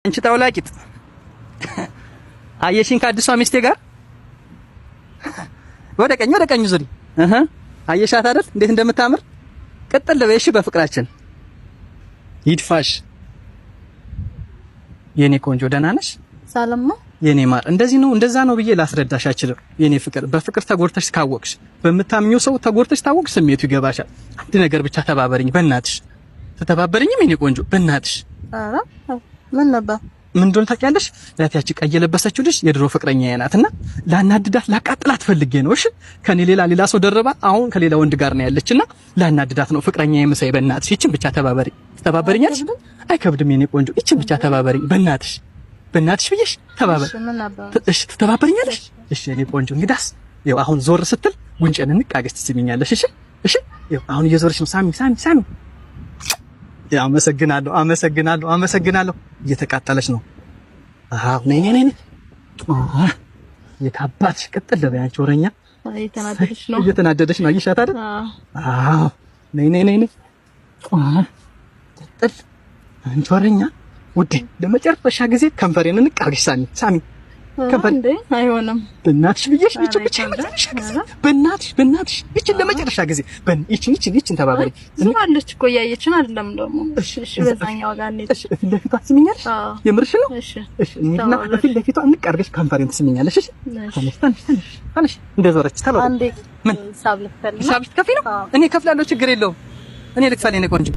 አንቺ ታውላቂት አየሽኝ ከአዲሷ ሚስቴ ጋር ወደ ቀኝ ዙሪ አየሻት አይደል እንዴት እንደምታምር ቀጥል በይሽ በፍቅራችን ይድፋሽ የኔ ቆንጆ ደህና ነሽ ሰላም ነው የኔ ማር እንደዚህ ነው እንደዛ ነው ብዬ ላስረዳሽ አልችልም የኔ ፍቅር በፍቅር ተጎርተሽ ካወቅሽ በምታምኚው ሰው ተጎርተሽ ታወቅሽ ስሜቱ ይገባሻል አንድ ነገር ብቻ ተባበሪኝ በእናትሽ ተተባበሪኝም የኔ ቆንጆ በእናትሽ ኧረ ምን ነበር ምን እንደሆነ ታውቂያለሽ ያቺ ቀይ የለበሰችው ልጅ የድሮ ፍቅረኛዬ ናትና ላናድዳት ላቃጥላት ፈልጌ ነው እሺ ከኔ ሌላ ሰው ደረባ አሁን ከሌላ ወንድ ጋር ነው ያለችና ላናድዳት ነው ፍቅረኛዬ መሳይ በእናትሽ ይችን ብቻ ተባበሪኛለሽ አይከብድም የኔ ቆንጆ ይችን ብቻ ተባበሪኝ በእናትሽ ብዬሽ ተባበሪ እሺ ተባበሪኛለሽ እሺ የኔ ቆንጆ እንግዳስ ያው አሁን ዞር ስትል ጉንጨን እንቃገስ ትስሚኛለሽ እሺ ያው አሁን እየዞርሽ ነው ሳሚ አመሰግናለሁ እየተቃጠለች ነው አዎ ነኝ የታባትሽ ቀጥል ለበይ አንቺ ወረኛ እየተናደደች ነው አይሻት አይደል አዎ ነኝ ቀጥል አንቺ ወረኛ ውዴ ለመጨረሻ ጊዜ ከንፈሬን እንቃርግሽ ሳሚ ከንፈሬ እንዴ አይሆንም በእናትሽ ብዬሽ ብቻ በእናትሽ ይችን ለመጨረሻ ጊዜ ይችን ተባበሪ ዝም አለች እኮ እያየችን አይደለም ደግሞ እሺ በዛኛው ጋር እንዴ እሺ ፊት ለፊቷ ትስሚኛለሽ የምርሽ ነው እሺ እና ፊት ለፊቷ እንቃርግሽ ከንፈሬን ትስሚኛለሽ እሺ ታነሽ እንደዞረች ተባበሪ አንዴ ምን ሂሳብ ልትከፍል ነው እኔ እከፍላለሁ ችግር የለውም እኔ ልክፈል የኔ ቆንጆ